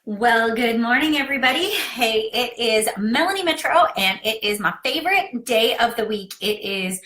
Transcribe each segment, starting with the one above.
Well, good morning, everybody. Hey, it is Melanie Mitro, and it is my favorite day of the week. It is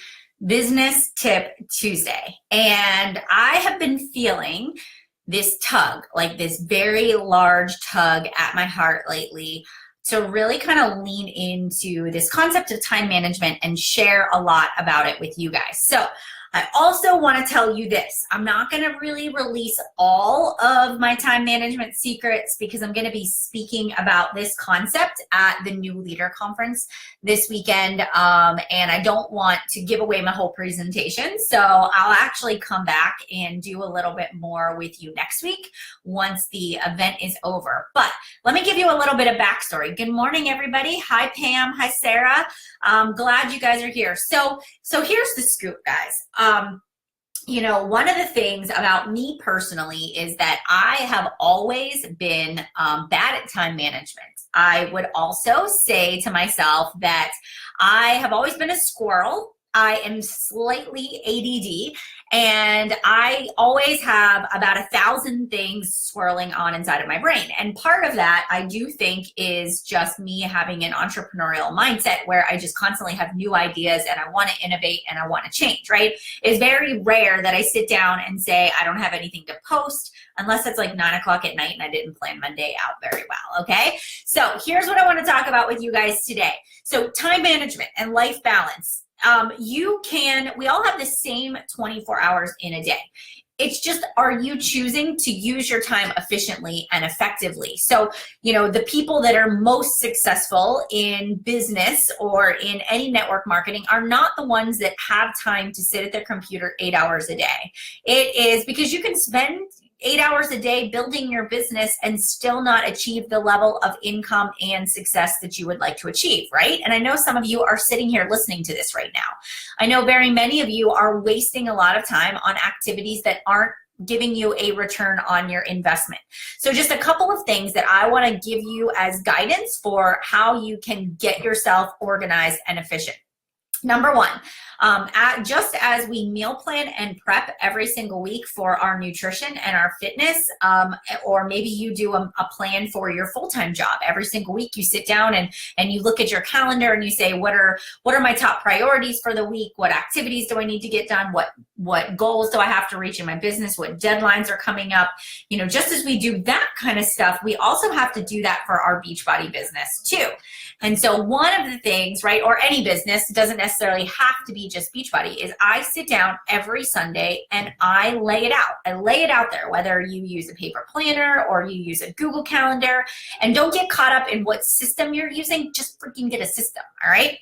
Business Tip Tuesday. And I have been feeling this tug, like this very large tug at my heart lately to really kind of lean into this concept of time management and share a lot about it with you guys. So I also want to tell you this. I'm not going to really release all of my time management secrets because I'm going to be speaking about this concept at the New Leader Conference this weekend, and I don't want to give away my whole presentation. So I'll actually come back and do a little bit more with you next week once the event is over. But let me give you a little bit of backstory. Good morning, everybody. Hi, Pam. Hi, Sarah. I'm glad you guys are here. So here's the scoop, guys. One of the things about me personally is that I have always been bad at time management. I would also say to myself that I have always been a squirrel. I am slightly ADD, and I always have about 1,000 things swirling on inside of my brain. And part of that, I do think, is just me having an entrepreneurial mindset where I just constantly have new ideas and I want to innovate and I want to change, right? It's very rare that I sit down and say, I don't have anything to post unless it's like 9 o'clock at night and I didn't plan my day out very well, okay? So here's what I want to talk about with you guys today. So time management and life balance. We all have the same 24 hours in a day. It's just, are you choosing to use your time efficiently and effectively? So, the people that are most successful in business or in any network marketing are not the ones that have time to sit at their computer 8 hours a day. It is because you can spend 8 hours a day building your business and still not achieve the level of income and success that you would like to achieve, right? And I know some of you are sitting here listening to this right now. I know very many of you are wasting a lot of time on activities that aren't giving you a return on your investment. So just a couple of things that I want to give you as guidance for how you can get yourself organized and efficient. Number one, just as we meal plan and prep every single week for our nutrition and our fitness, or maybe you do a plan for your full-time job. Every single week you sit down and you look at your calendar and you say, what are my top priorities for the week? What activities do I need to get done? What goals do I have to reach in my business? What deadlines are coming up? Just as we do that kind of stuff, we also have to do that for our Beachbody business too. And so one of the things, right, or any business, doesn't necessarily have to be just Beachbody, is I sit down every Sunday and I lay it out. I lay it out there, whether you use a paper planner or you use a Google Calendar. And don't get caught up in what system you're using. Just freaking get a system, all right?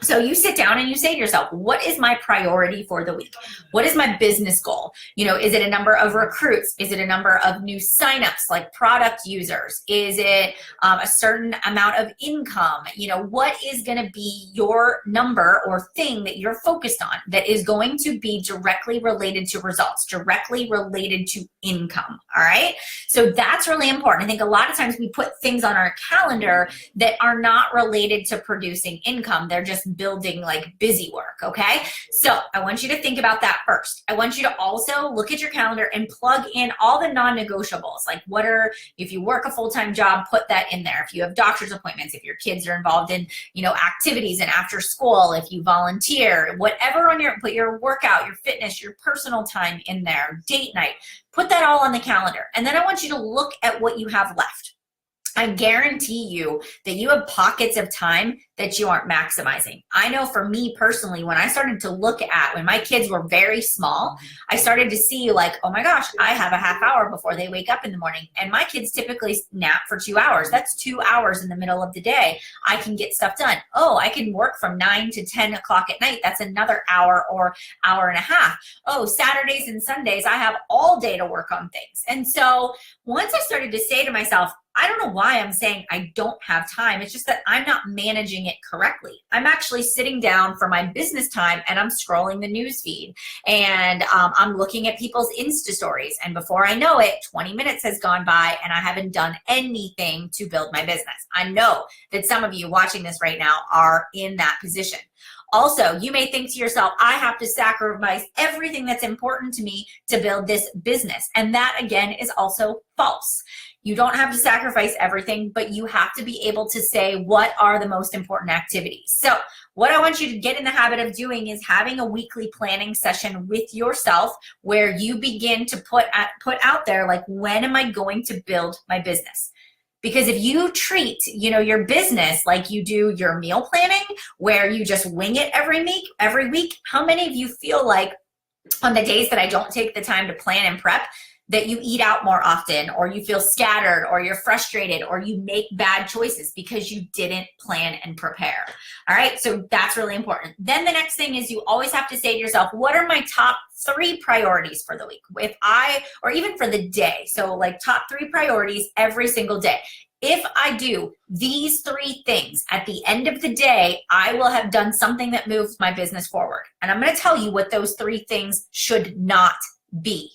So you sit down and you say to yourself, what is my priority for the week? What is my business goal? Is it a number of recruits? Is it a number of new signups, like product users? Is it a certain amount of income? What is going to be your number or thing that you're focused on that is going to be directly related to results, directly related to income, all right? So that's really important. I think a lot of times we put things on our calendar that are not related to producing income. They're just building like busy work, okay? So I want you to think about that first. I want you to also look at your calendar and plug in all the non-negotiables. Like if you work a full-time job, put that in there. If you have doctor's appointments, if your kids are involved in, activities and after school, if you volunteer, whatever put your workout, your fitness, your personal time in there, date night, put that all on the calendar. And then I want you to look at what you have left. I guarantee you that you have pockets of time that you aren't maximizing. I know for me personally, when I started to look at, when my kids were very small, I started to see like, oh my gosh, I have a half hour before they wake up in the morning. And my kids typically nap for 2 hours. That's 2 hours in the middle of the day. I can get stuff done. Oh, I can work from 9 to 10 o'clock at night. That's another hour or hour and a half. Oh, Saturdays and Sundays, I have all day to work on things. And so once I started to say to myself, I don't know why I'm saying I don't have time. It's just that I'm not managing it correctly. I'm actually sitting down for my business time and I'm scrolling the news feed and I'm looking at people's Insta stories. And before I know it, 20 minutes has gone by and I haven't done anything to build my business. I know that some of you watching this right now are in that position. Also, you may think to yourself, I have to sacrifice everything that's important to me to build this business. And that, again, is also false. You don't have to sacrifice everything, but you have to be able to say, what are the most important activities? So what I want you to get in the habit of doing is having a weekly planning session with yourself where you begin to put out there, like, when am I going to build my business? Because if you treat, your business like you do your meal planning, where you just wing it every week, how many of you feel like on the days that I don't take the time to plan and prep, that you eat out more often, or you feel scattered, or you're frustrated, or you make bad choices because you didn't plan and prepare? All right, so that's really important. Then the next thing is, you always have to say to yourself, what are my top 3 priorities for the week? Or even for the day. So like top 3 priorities every single day. If I do these 3 things at the end of the day, I will have done something that moves my business forward. And I'm going to tell you what those 3 things should not be.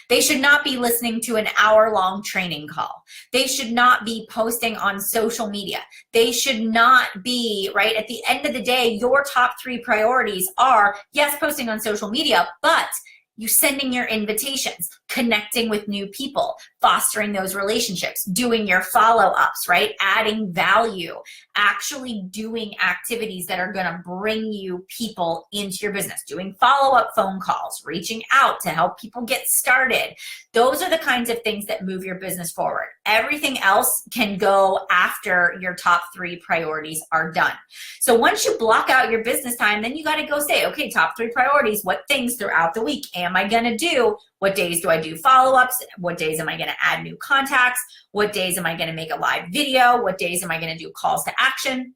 They should not be listening to an hour-long training call. They should not be posting on social media. They should not be, right, at the end of the day, your top 3 priorities are, yes, posting on social media, but you sending your invitations, connecting with new people, fostering those relationships, doing your follow-ups, right? Adding value, actually doing activities that are gonna bring you people into your business, doing follow-up phone calls, reaching out to help people get started. Those are the kinds of things that move your business forward. Everything else can go after your top 3 priorities are done. So once you block out your business time, then you gotta go say, okay, top 3 priorities, what things throughout the week am I gonna do? What days do I do follow-ups? What days am I gonna add new contacts? What days am I gonna make a live video? What days am I gonna do calls to action?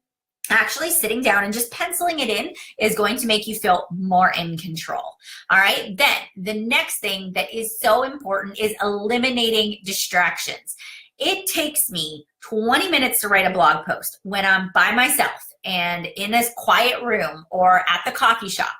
Actually sitting down and just penciling it in is going to make you feel more in control. All right, then the next thing that is so important is eliminating distractions. It takes me 20 minutes to write a blog post when I'm by myself and in this quiet room or at the coffee shop.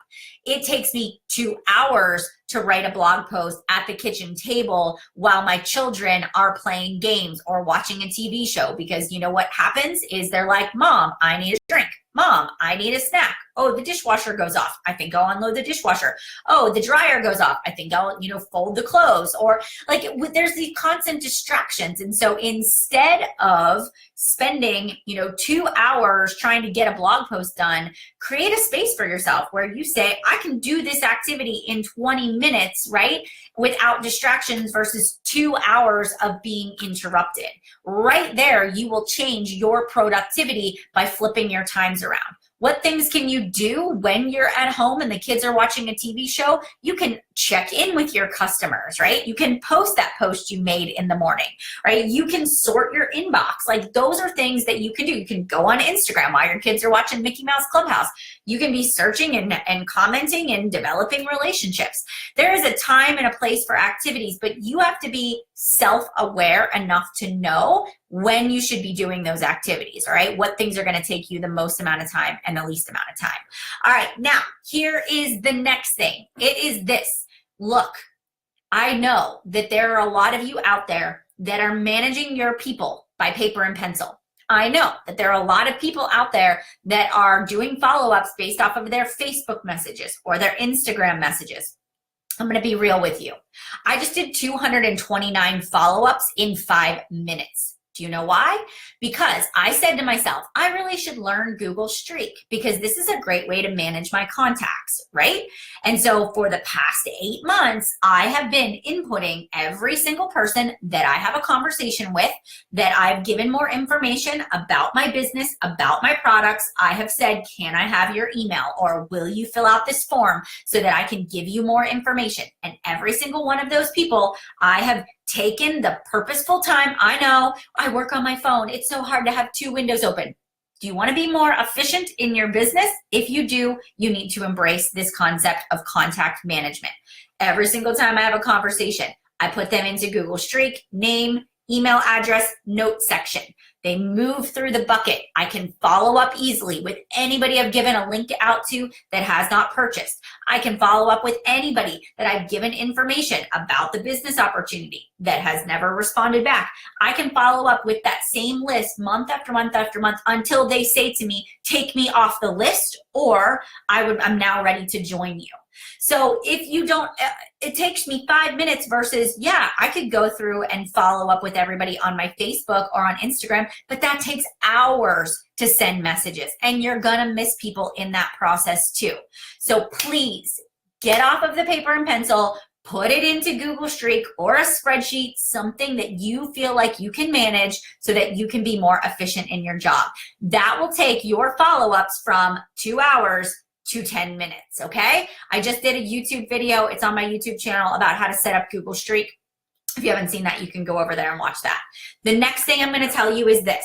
It takes me 2 hours to write a blog post at the kitchen table while my children are playing games or watching a TV show, because you know what happens is they're like, Mom, I need a drink. Mom, I need a snack. Oh, the dishwasher goes off. I think I'll unload the dishwasher. Oh, the dryer goes off. I think I'll, fold the clothes. Or like there's these constant distractions. And so instead of spending, 2 hours trying to get a blog post done, create a space for yourself where you say, I can do this activity in 20 minutes, right? Without distractions versus 2 hours of being interrupted. Right there, you will change your productivity by flipping your times around. What things can you do when you're at home and the kids are watching a TV show? You can check in with your customers, right? You can post that post you made in the morning, right? You can sort your inbox. Like those are things that you can do. You can go on Instagram while your kids are watching Mickey Mouse Clubhouse. You can be searching and commenting and developing relationships. There is a time and a place for activities, but you have to be self-aware enough to know when you should be doing those activities, all right? What things are gonna take you the most amount of time and the least amount of time. All right, now, here is the next thing. It is this. Look, I know that there are a lot of you out there that are managing your people by paper and pencil. I know that there are a lot of people out there that are doing follow-ups based off of their Facebook messages or their Instagram messages. I'm going to be real with you. I just did 229 follow-ups in 5 minutes. Do you know why? Because I said to myself, I really should learn Google Streak because this is a great way to manage my contacts, right? And so for the past 8 months, I have been inputting every single person that I have a conversation with, that I've given more information about my business, about my products. I have said, can I have your email, or will you fill out this form so that I can give you more information? And every single one of those people, I have taken the purposeful time. I know I work on my phone. It's so hard to have 2 windows open. Do you want to be more efficient in your business? If you do, you need to embrace this concept of contact management. Every single time I have a conversation, I put them into Google Streak, name, email address, note section. They move through the bucket. I can follow up easily with anybody I've given a link out to that has not purchased. I can follow up with anybody that I've given information about the business opportunity that has never responded back. I can follow up with that same list month after month after month until they say to me, take me off the list, or I'm now ready to join you. So if you don't, it takes me 5 minutes versus, yeah, I could go through and follow up with everybody on my Facebook or on Instagram, but that takes hours to send messages, and you're gonna miss people in that process too. So please get off of the paper and pencil, put it into Google Streak or a spreadsheet, something that you feel like you can manage so that you can be more efficient in your job. That will take your follow-ups from 2 hours to 10 minutes, okay? I just did a YouTube video. It's on my YouTube channel about how to set up Google Streak. If you haven't seen that, you can go over there and watch that. The next thing I'm gonna tell you is this.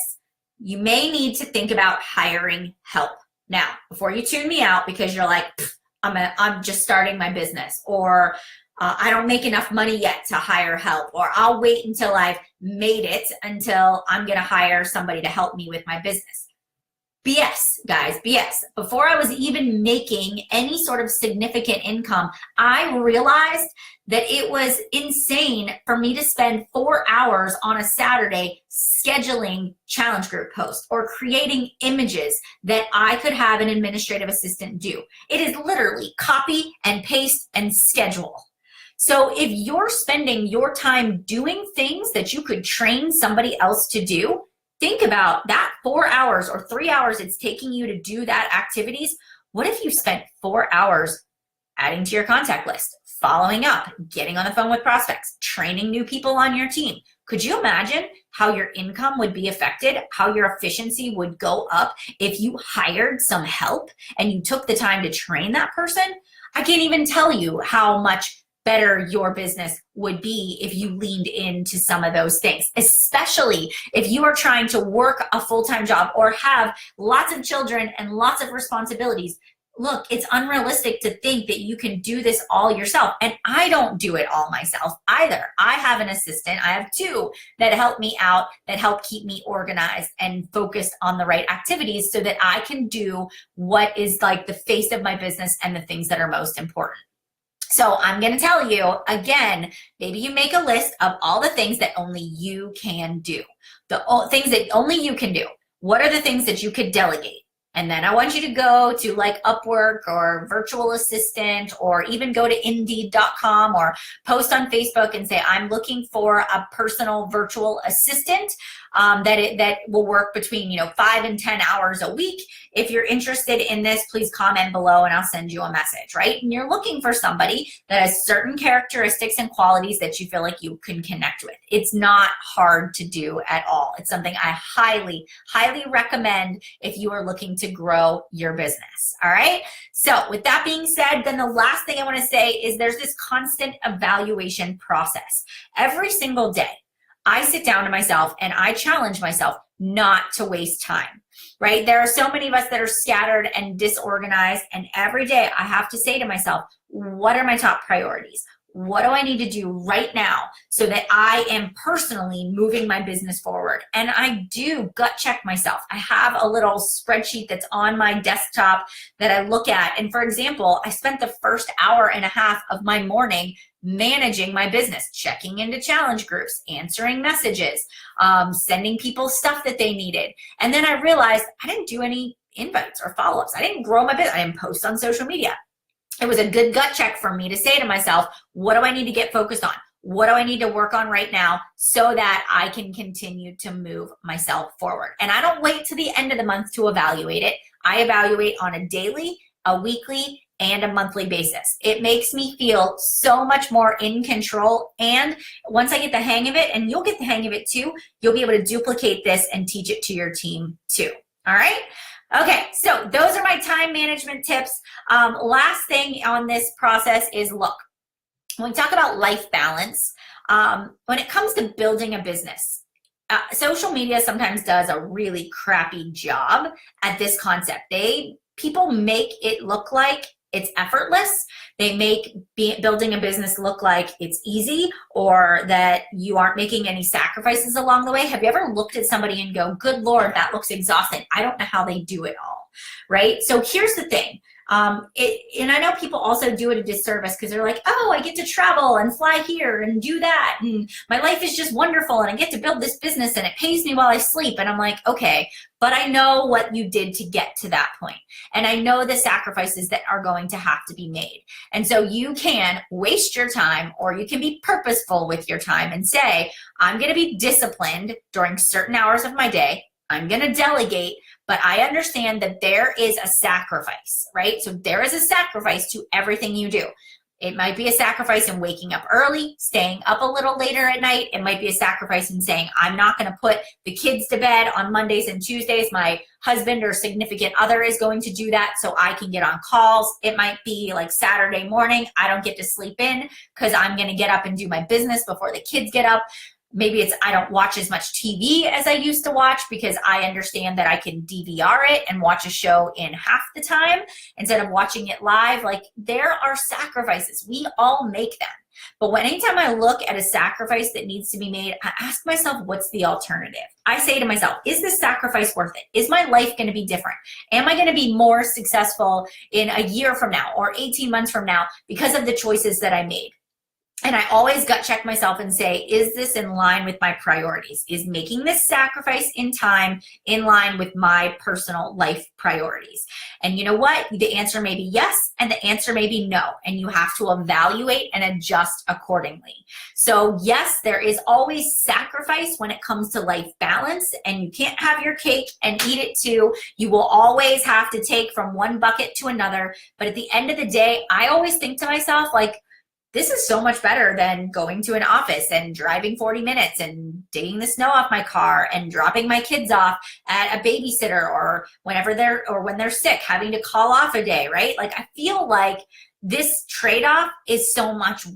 You may need to think about hiring help. Now, before you tune me out because you're like, I'm just starting my business, or I don't make enough money yet to hire help, or I'll wait until I've made it until I'm gonna hire somebody to help me with my business. BS, guys, BS. Before I was even making any sort of significant income, I realized that it was insane for me to spend 4 hours on a Saturday scheduling challenge group posts or creating images that I could have an administrative assistant do. It is literally copy and paste and schedule. So if you're spending your time doing things that you could train somebody else to do, think about that 4 hours or 3 hours it's taking you to do that activities. What if you spent 4 hours adding to your contact list, following up, getting on the phone with prospects, training new people on your team? Could you imagine how your income would be affected, how your efficiency would go up if you hired some help and you took the time to train that person? I can't even tell you how much better your business would be if you leaned into some of those things, especially if you are trying to work a full-time job or have lots of children and lots of responsibilities. Look, it's unrealistic to think that you can do this all yourself. And I don't do it all myself either. I have an assistant. I have 2 that help me out, that help keep me organized and focused on the right activities so that I can do what is like the face of my business and the things that are most important. So I'm going to tell you again, maybe you make a list of all the things that only you can do, the things that only you can do. What are the things that you could delegate? And then I want you to go to like Upwork or Virtual Assistant, or even go to Indeed.com or post on Facebook and say, I'm looking for a personal virtual assistant that will work between 5 and 10 hours a week. If you're interested in this, please comment below and I'll send you a message, right? And you're looking for somebody that has certain characteristics and qualities that you feel like you can connect with. It's not hard to do at all. It's something I highly, highly recommend if you are looking to grow your business, all right? So with that being said, then the last thing I want to say is there's this constant evaluation process. Every single day, I sit down to myself and I challenge myself not to waste time, right? There are so many of us that are scattered and disorganized, and every day I have to say to myself, what are my top priorities? What do I need to do right now so that I am personally moving my business forward? And I do gut check myself. I have a little spreadsheet that's on my desktop that I look at. And for example, I spent the first hour and a half of my morning managing my business, checking into challenge groups, answering messages, sending people stuff that they needed. And then I realized I didn't do any invites or follow-ups. I didn't grow my business. I didn't post on social media. It was a good gut check for me to say to myself, what do I need to get focused on? What do I need to work on right now so that I can continue to move myself forward? And I don't wait to the end of the month to evaluate it. I evaluate on a daily, a weekly, and a monthly basis. It makes me feel so much more in control. And once I get the hang of it, and you'll get the hang of it too, you'll be able to duplicate this and teach it to your team too. All right? Okay, so those are my time management tips. Last thing on this process is, look, when we talk about life balance, when it comes to building a business, social media sometimes does a really crappy job at this concept. People make it look like it's effortless. They make building a business look like it's easy, or that you aren't making any sacrifices along the way. Have you ever looked at somebody and go, good Lord, that looks exhausting. I don't know how they do it all, right? So here's the thing. And I know people also do it a disservice because they're like, oh, I get to travel and fly here and do that, and my life is just wonderful, and I get to build this business and it pays me while I sleep. And I'm like, okay, but I know what you did to get to that point. And I know the sacrifices that are going to have to be made. And so you can waste your time, or you can be purposeful with your time and say, I'm going to be disciplined during certain hours of my day. I'm going to delegate, but I understand that there is a sacrifice, right? So there is a sacrifice to everything you do. It might be a sacrifice in waking up early, staying up a little later at night. It might be a sacrifice in saying, I'm not going to put the kids to bed on Mondays and Tuesdays. My husband or significant other is going to do that so I can get on calls. It might be like Saturday morning, I don't get to sleep in because I'm going to get up and do my business before the kids get up. Maybe it's I don't watch as much TV as I used to watch because I understand that I can DVR it and watch a show in half the time instead of watching it live. Like, there are sacrifices. We all make them. But anytime I look at a sacrifice that needs to be made, I ask myself, what's the alternative? I say to myself, is this sacrifice worth it? Is my life going to be different? Am I going to be more successful in a year from now or 18 months from now because of the choices that I made? And I always gut check myself and say, is this in line with my priorities? Is making this sacrifice in time in line with my personal life priorities? And you know what? The answer may be yes, and the answer may be no. And you have to evaluate and adjust accordingly. So yes, there is always sacrifice when it comes to life balance, and you can't have your cake and eat it too. You will always have to take from one bucket to another. But at the end of the day, I always think to myself, like, this is so much better than going to an office and driving 40 minutes and digging the snow off my car and dropping my kids off at a babysitter, or when they're sick, having to call off a day, right? Like, I feel like this trade-off is so much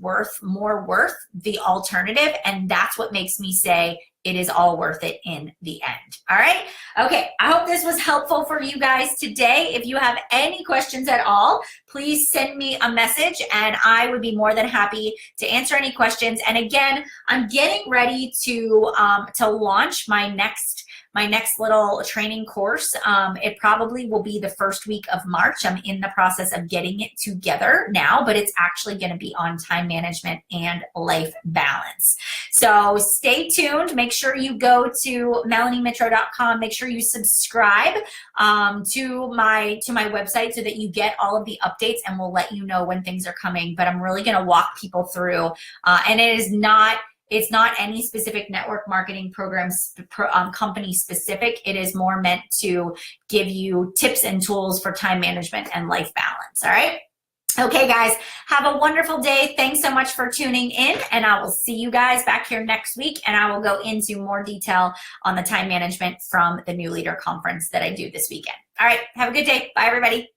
more worth the alternative. And that's what makes me say it is all worth it in the end. All right. Okay. I hope this was helpful for you guys today. If you have any questions at all, please send me a message and I would be more than happy to answer any questions. And again, I'm getting ready to launch my next little training course. It probably will be the first week of March. I'm in the process of getting it together now, but it's actually going to be on time management and life balance. So stay tuned. Make sure you go to melaniemitro.com. Make sure you subscribe to my website so that you get all of the updates, and we'll let you know when things are coming. But I'm really going to walk people through, and it's not any specific network marketing programs, company specific. It is more meant to give you tips and tools for time management and life balance. All right. Okay, guys, have a wonderful day. Thanks so much for tuning in, and I will see you guys back here next week, and I will go into more detail on the time management from the New Leader Conference that I do this weekend. All right. Have a good day. Bye, everybody.